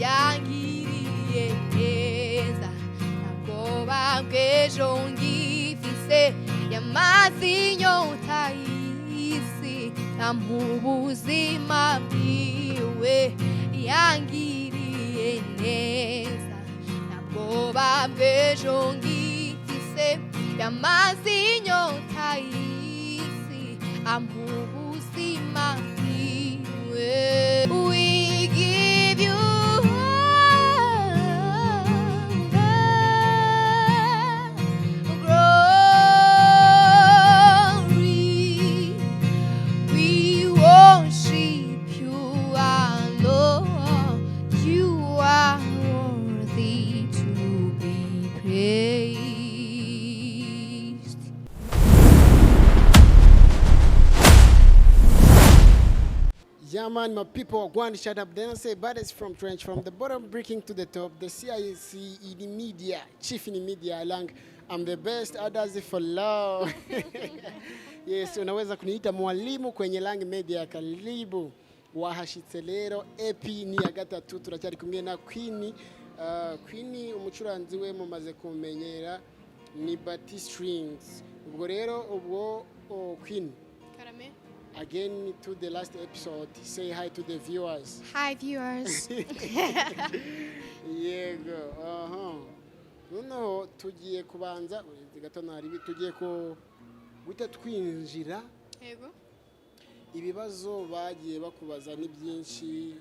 yangiriye neza ntabwoba bw'ejo ngifise yamaze inyota y'isi ampa ubuzima bwiwe yangiriye neza ntabwoba bw'ejo ngifise yamaze inyota y'isi ampa ubuzima bwiwe. We give you glory. We worship you, our Lord. You are worthy to be praised. Yeah, man, my people, go and shut up. Then I say, but it's from trench, from the bottom breaking to the top. The CIC in the media, chief in the media, along. I'm the best, others for love. Yes, unaweza kuniita mwalimu kwenye Lang Media. Karibu wahashitse rero epi ni gatatu turacyari kumwe na Queen. Queen umucuranzi we mumaze kumenyera ni Bati Strings. Ubwo rero Queen. Karame. Again to the last episode, say hi to the viewers. Hi viewers. Yego, noneho tugiye kubanza gato nari tugiye ko guta twinjira Yego. ibibazo bagiye bakubaza ni byinshi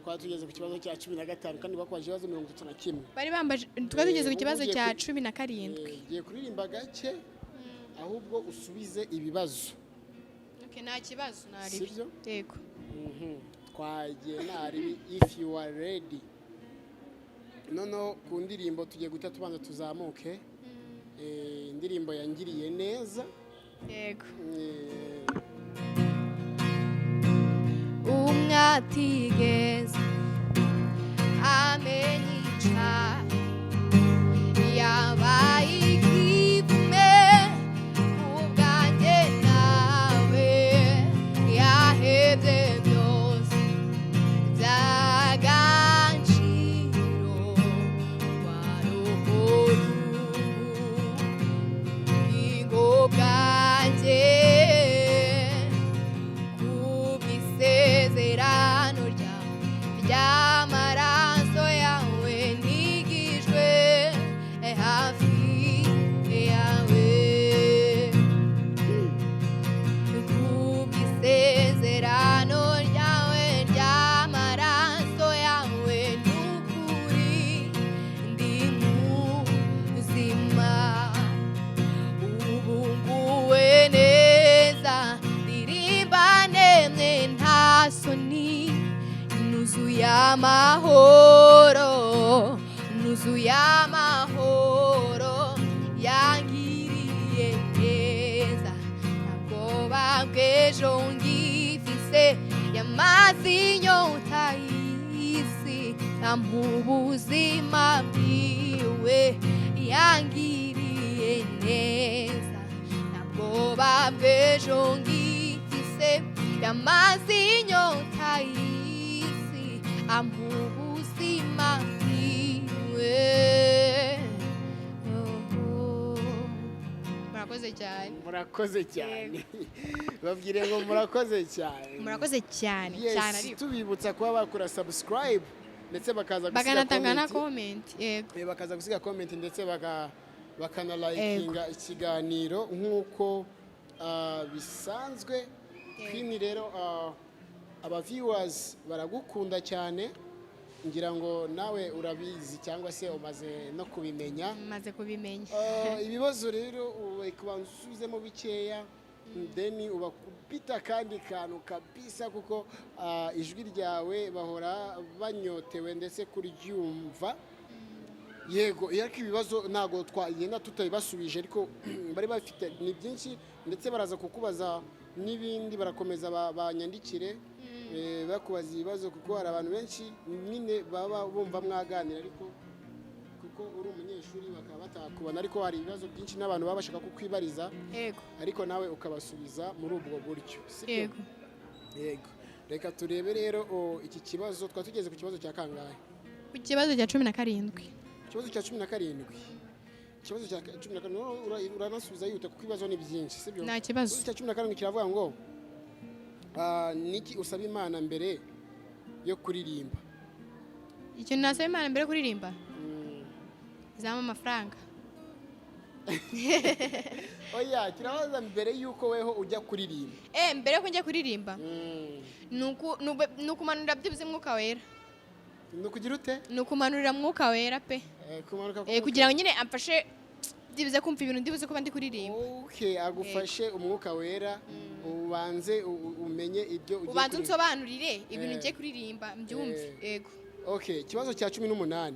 twatugeze ku kibazo cya 15 kandi bakwaje ibibazo 31 Bari bambaje twatugeze ku kibazo cya 17. Giye kuririmba gake ahubwo usubize ibibazo. Okay, nta kibazo nari. Sibyo? Yego. Twagiye nari if you are ready. Nono ku ndirimbo tugiye guta tubanza tuzamuke. Indirimbo yangiriye neza. Yego. Umwatigeze amenyica yabaye ikivume ubwanjye nawe yahebye byose by'agaciro waruhutu ingo bwanjye kubw'isezerano ryawe ry'amaraso yawe nigijwe hafi yawe kubw'isezerano ryawe ry'amaraso yawe n'ukuri ndi muzima ubu nguwe neza ndirimba nemwe nta soni nuzuye amahoro yangiriye neza ntabwoba bw'ejo ngifise yamaze inyota y'isi ampa ubuzima bwiwe yangiriye neza ntabwoba bw'ejo ngifise yamaze inyota y'isi ampa ubuzima bwiwe. Murakoze cyane. Murakoze cyane. Babwire ngo murakoze cyane. Murakoze cyane cyane Yes, ariko tubibutsa kuba bakora subscribe ndetse bakaza gusiga bakanatanga na comment. comment. Yego. Bakaza gusiga comment ndetse bakana likinga ikiganiro nkuko bisanzwe. Queen rero aba viewers baragukunda cyane ngira ngo nawe urabizi cyangwa se umaze no kubimenya. Maze kubimenya. Ibibazo rero kubanza usubizemo bikeya then ubakubita kandi kantu kabisa kuko ijwi ryawe bahora banyotewe ndetse kuryumva. Yego yariko ibibazo nago twagenda tutayibasubije ariko bari bafite ni byinshi ndetse baraza kukubaza n'ibindi barakomeza banyandikire bakubaza ibibazo kuko hari abantu benshi nyine baba bumva mwaganira ariko kuko uri umunyeshuri bakaba batakubona ariko hari ibibazo byinshi n'abantu baba bashaka kukwibariza ariko nawe ukabasubiza muri ubwo buryo. Yego reka turebe rero iki kibazo twatugeze ku kibazo cya kangahe ku kibazo cya 17. ikibazo cya 17 ikibazo cya 17 uranasubiza yute kuko ibibazo ni byinshi sibyo? Nta kibazo. Ikibazo cya 17 kiravuga ngo niki usaba Imana mbere yo kuririmba? Ikintu nasaba Imana mbere yo kuririmba izama amafaranga. Oya kirabaza mbere yuko weho ujya kuririmba. Mbere yo njya kuririmba nukumanurira byibuze mwuka wera. Nukugira ute? Nukumanurira mwuka wera pe. Kugira ngo nyine amfashe byibuze kumva ibintu ndibuze kuba ndi kuririmba. Okay, agufashe umwuka wera ubanze umenye ibyo ugiye. Ubanze unsobanurire ibintu ngiye kuririmba mbyumve. Yego. Okay, ikibazo cya 18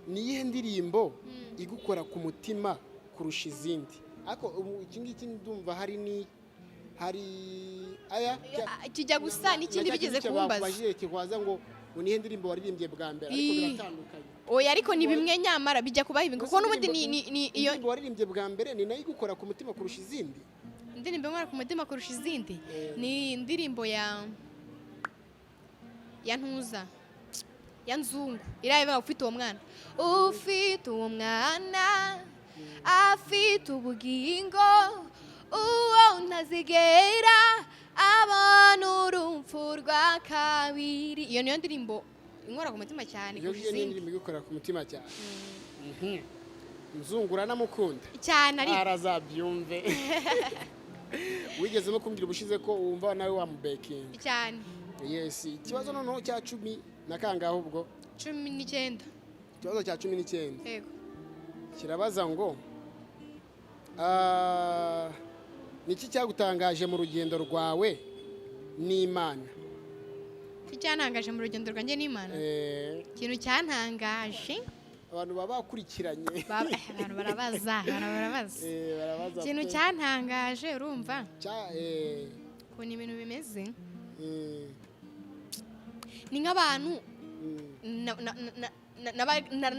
ni iyihe ndirimbo igukora ku mutima kurusha izindi? Ako iki ngiki ndumva hari aya kijya gusa n'ikindi bigeze kumbaza. Baje kikwaza ngo nihe ndirimbo waririmbye bwa mbere ariko biratandukanye. Oya ariko ni bimwe nyamara bijya kuba ibintu kuko n'ubundi ni iyo ndirimbo waririmbye bwa mbere ni nayo igukora ku mutima kurusha izindi. Indirimbo nkora ku mutima kurusha izindi ni indirimbo ya Ntuza ya Nzungu irayivuga ufite uwo mwana afite ubugingo uwo ntazigera abantu urumfu rwa kabiri. Iyo niyo ndirimbo inkora ku mutima cyane kurusha izindi. Iyo ndirimbo igukora ku mutima cyane. Nzungu uranamukunda cyane ariko arazabyumve. Wigeze no kumbwira ubushize ko wumva nawe wa mubeking cyane. Yes, ikibazo noneho cya 10 na kangahe ubwo? 19. Ikibazo cya 19. Yego. Kirabaza ngo niki cyagutangaje mu rugendo rwawe n'Imana? Icyantangaje mu rugendo rwanjye n'Imana? Ikintu cyantangaje abantu baba bakurikiranye. Abantu barabaza. Ikintu cyantangaje urumva? Ukuntu ibintu bimeze ni nk'abantu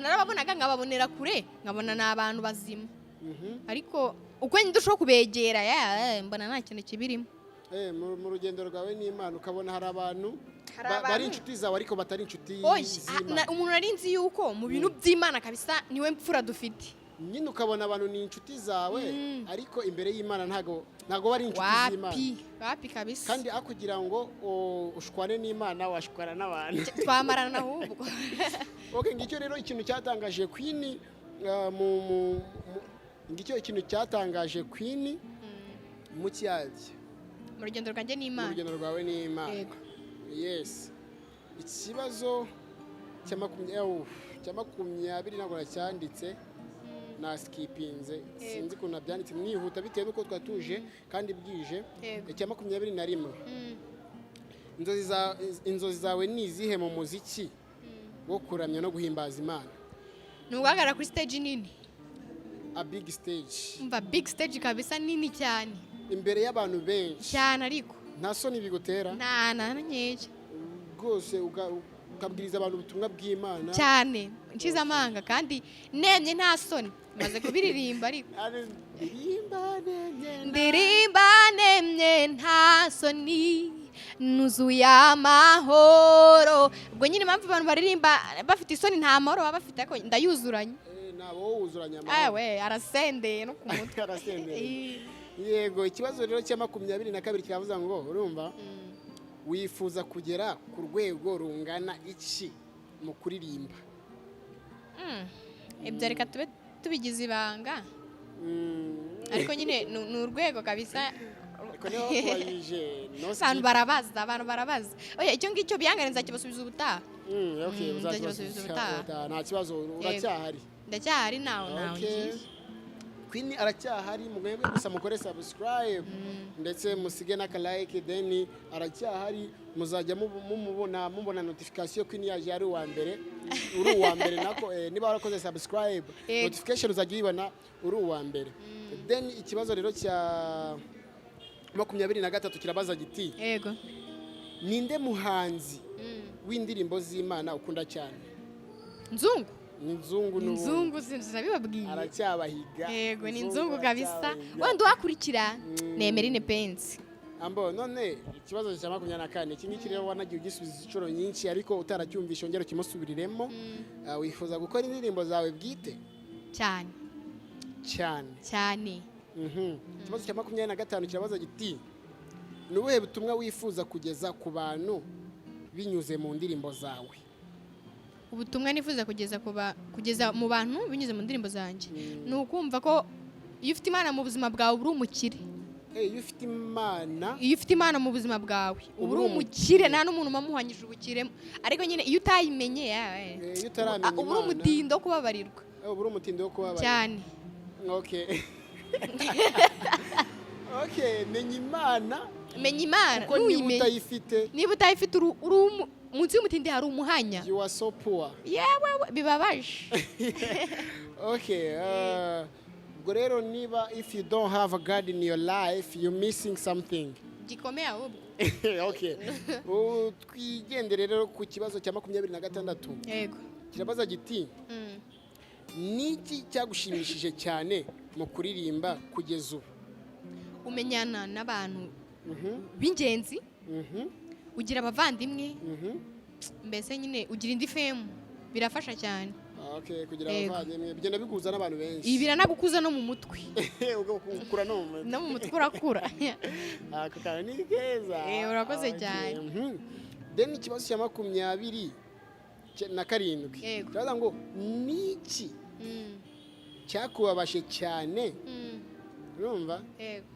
narababonaga nkababonera kure nkabona ni abantu bazima ariko uko ndushaho kubegera mbona nta kintu kibirimo. Mu rugendo rwawe n'Imana ukabona hari abantu bari inshuti zawe ariko batari inshuti z'Imana. Umuntu arinzi yuko mu bintu by'Imana kabisa niwe mfura dufite. Nyine ukabona abantu ni inshuti zawe ariko imbere y'Imana ntago bari inshuti z'Imana. Wapi kabisa. Kandi akugira ngo ushwane n'Imana washukana n'abantu. Twamarana ahubwo. Okay, ngicyo rero ikintu cyatangaje Queen ngicyo ikintu cyatangaje Queen mu cyaje. Mu rugendo rwanjye n'Imana. Mu rugendo rwawe n'Imana. Yego. Yes. Ikibazo cya 20 ntabwo nacyanditse. Na skipinze sinzi ko nabyanditse mwihuta bitewe nuko twatuje kandi bwije. Icya 21 inzozi zawe ni izihe mu muziki wo kuramya no guhimbaza Imana? Nuguhagarara kuri stage nini. A big stage. Umva big stage kabisa nini cyane. Imbere y'abantu benshi. Cyane ariko. Nta soni bigutera? Nta nkeje. Rwose ukabwiriza abantu ubutumwa bw'Imana. Cyane. Nshize amanga kandi nemye nta soni. Maze kubiririmba ariko. Ndirimba nemye nta soni. Nuzuye amahoro. Ubwo nyine impamvu abantu baririmba bafite isoni nta mahoro baba bafite ariko ndayuzuranye. Nabo wuzuranya amahoro. Arasendeye no ku mutwe. Arasendeye. Yego, ikibazo rero cya 22 kiravuza ngo urumva wifuza kugera ku rwego rungana iki mu kuririmba? Ibyo reka tube tubigize ibanga. Ariko nyine ni urwego kabisa. Ariko niho kubayije abantu barabaza. Oya icyo ngicyo byangarenza kibasubiza ubutaha. Okay, uzakibasubiza ubutaha. Nta kibazo uracyahari. Ndacyahari nawe. Queen aracyahari mwebwe gusa mukore subscribe ndetse musige na like then aracyahari muzajya mubona notification Queen yaje ari uwa mbere nako niba warakoze subscribe notification uzajya ibona uri uwa mbere. Then ikibazo rero cya 23 kirabaza giti yego ninde muhanzi w'indirimbo z'Imana ukunda cyane? Nzungu. Ni Nzungu n'ubu. Nzungu sinabibabwiye. Aracyabahiga. Yego ni Nzungu kabisa. Wenda wakurikira Nemerine Penzi. ambo none ikibazo cya 24 iki ngiki rero wanagiye ugisubiza inshuro nyinshi ariko utaracyumvisha ongera kimusubiriremo. Wifuza gukora indirimbo zawe bwite cyane cyane cyane. ikibazo cya 25 kirabaza giti ni ubuhe butumwa wifuza kugeza ku bantu binyuze mu ndirimbo zawe? Ubutumwa nifuza kugeza mu bantu binyuze mu ndirimbo zanjye ni ukumva ko iyo ufite Imana mu buzima bwawe uri umukire. Iyo ufite Imana mu buzima bwawe uba uri umukire, nta n'umuntu umamuhanyije ubukire, ariko nyine iyo utayimenye iyo utaramenya uba uri umutindo wo kubabarirwa. uba uri umutindo wo kubabarirwa cyane. Okay. Okay, menya Imana kuko niba utayifite uri munsi y'umutindi hari umuhanya. You are so poor. Yewe bibabaje. Okay, ubwo rero niba if you don't have a God in your life you're missing something. Gikomeye ahubwo. Okay. Twigendere rero ku kibazo cya 26. Yego. Kirabaza giti niki cyagushimishije cyane mu kuririmba kugeza ubu? Umenyana n'abantu b'ingenzi, ugira abavandimwe, mbese nyine ugira indi femu, birafasha cyane. Okay, kugira abavandimwe bigenda biguza n'abantu benshi. Ibi biranagukuza no mu mutwe. Ugakura no mu mutwe urakura. Akakana ni keza. Urakoze cyane. Then ikibazo cya 27 kirabaza ngo niki cyakubabashe cyane? Urumva? Yego.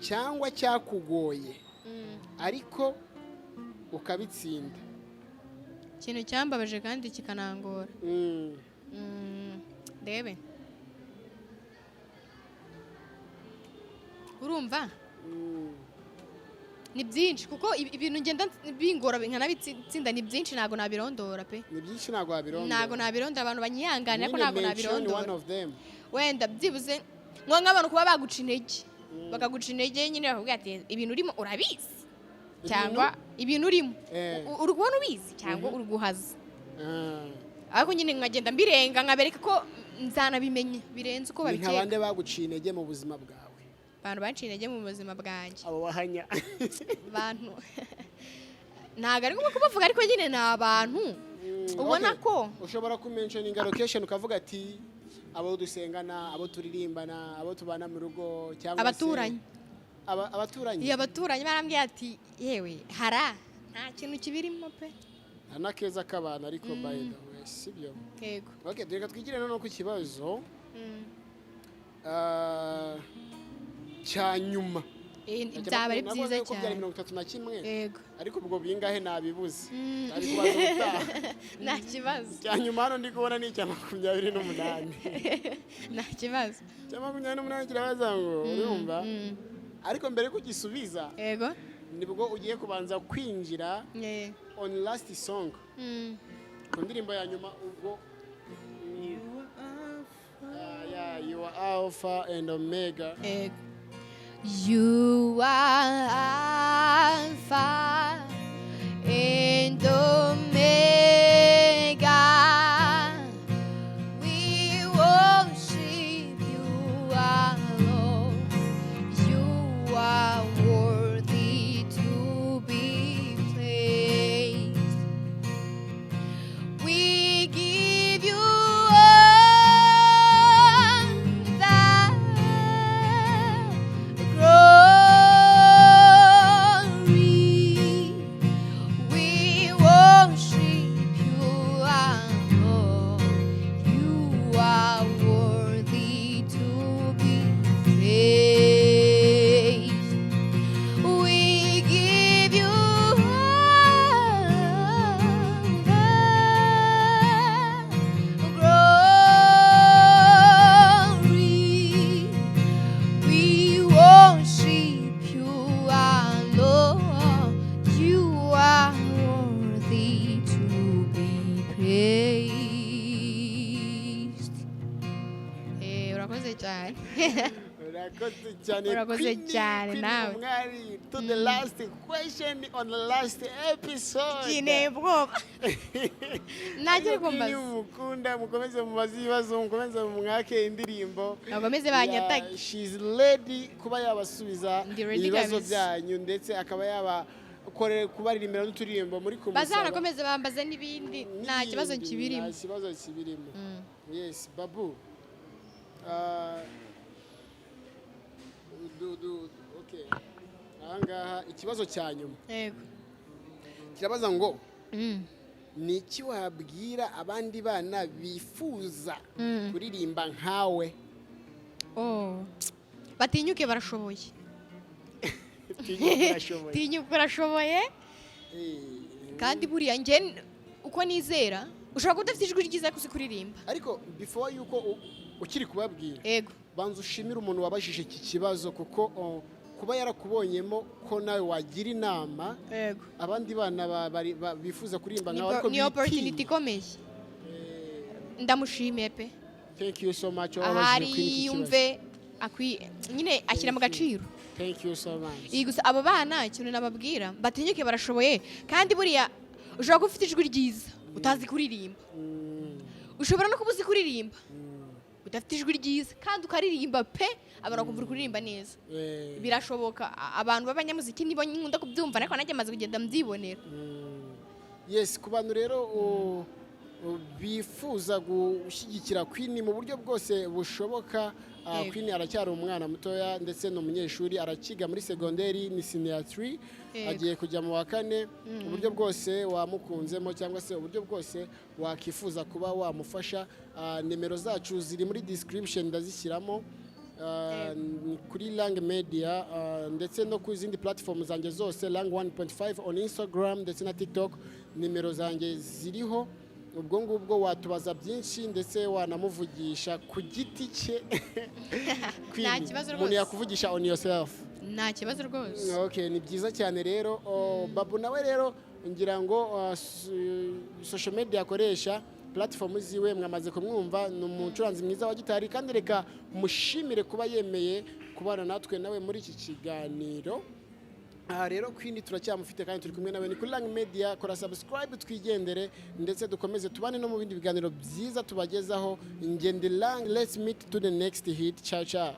Cyangwa cyakugoye ariko ukabitsinda? Ikintu cyambabaje kandi kikanangora. Ndebe. Urumva? Ni byinshi kuko ibintu ngenda bingora nkanabitsinda ni byinshi, ntago nabirondora pe. Ni byinshi ntago nabirondora. Ntago nabirondora, abantu banyihangane ariko ntago nabirondora. One of them. Wenda byibuze ngo nk'abantu kuba baguca intege. Bakaguca intege nyine bakubwira ati ibintu urimo urabizi cyangwa ibintu urimo uri kubona ubizi cyangwa uri guhaza. Ariko nyine nkagenda mbirenga nkabereka ko nzanabimenye birenze uko babikeka. Ni nk'abandi baguciye intege mu buzima bwawe? Abantu baciye intege mu buzima bwanjye. Abo bahanya. Abantu ntago ari ngombwa kubavuga ariko nyine ni abantu ubona ko ushobora kumentioninga location ukavuga ati abo dusengana, abo turirimbana, abo tubana mu rugo cyangwa abaturanyi. Abaturanyi? Abaturanyi barambwiye ati yewe nta kintu kibirimo pe. Ana keza k'abantu ariko by the way sibyo? Yego. Okay, reka twigire no ku kibazo cya nyuma. Byaba ari byiza cyane. 31. Yego. Ariko ubwo bingahe nabibuze. Ari kubaza utaha. Nta kibazo. Cya nyuma hano ndi kubona ni cya 28. Nta kibazo. Cya 28 kirabaza ngo urumva? Ariko mbere ko gisubiza. Yego. Nibwo ugiye kubanza kwinjira on last song. Ku ndirimbo ya nyuma ubwo you are Alpha and Omega. You are Alpha and Omega. We worship you, our Lord. You are worthy to be praised. We give you urakoze cyane Urakoze Queen, cyane Queen nawe. Umwari, to the last question on the last episode. Kineye ubwoba ntacyo Ariko ari Queen kumbaza mukunda mukomeze mubaze ibibazo mukomeze mwake indirimbo. bakomeze banyatake Yeah, she's ready kuba yabasubiza Ndi ready ibibazo kabisa. byanyu ndetse akaba kubaririmbira n'uturirimbo muri kumusaba. bazanakomeze bambaze n'ibindi nta kibazo kibirimo Nta kibazo kibirimo. Yes, Babu. Okay. Ahangaha ikibazo cya nyuma yego kirabaza ngo ni iki wabwira abandi bana bifuza kuririmba nkawe? batinyuke barashoboye Tinyuka tinyuka urashoboye kandi buriya njye uko nizera ushobora kuba udafite ijwi ryiza gusa kuririmba ariko before yuko ukiri kubabwira yego banza ushimire umuntu wabajije iki kibazo kuko kuba yarakubonyemo ko nawe wagira inama yego abandi bana bifuza kuririmba nkawe ariko ni opportunity bitinya. ikomeye ndamushimiye pe Thank you so much. ahari yumve nyine ashyira mu gaciro Thank you so much. iyi gusa abo bana ikintu nababwira batinyuke barashoboye kandi buriya ushobora kuba ufite ijwi ryiza utazi kuririmba ushobora no kuba uzi kuririmba udafite ijwi ryiza kandi ukaririmba pe abantu bakumva uri kuririmba neza birashoboka abantu b'abanyamuziki nibo nkunda kubyumva ariko nanjye maze kugenda mbyibonera Yes, ku bantu rero bifuza gushyigikira Queen mu buryo bwose bushoboka. Queen aracyari umwana mutoya ndetse n'umunyeshuri arakiga muri segonderi ni senior 3 agiye kujya mu wa 4 uburyo bwose wamukunzemo cyangwa se uburyo bwose wakifuza kuba wamufasha nimero zacu ziri muri description ndazishyiramo kuri Lang Media ndetse no ku zindi platform zanjye zose Lang 1.5 on Instagram ndetse na TikTok nimero zanjye ziriho ubwo ngubwo watubaza byinshi ndetse wanamuvugisha ku giti cye nta kibazo umuntu rwose yakuvugisha on yourself. nta kibazo rwose Okay, ni byiza cyane rero Babu nawe rero ngira ngo social media akoresha platform ziwe mwamaze kumwumva ni umucuranzi mwiza wa gitari kandi reka mushimire kuba yemeye kubana natwe nawe muri iki kiganiro. Rero Queen turacyamufite kandi turi kumwe nawe ni kuri Lang Media, kora subscribe twigendere ndetse dukomeze tubane no mu bindi biganiro byiza tubagezaho. Ingende Lang, let's meet to the next hit. Ciao ciao.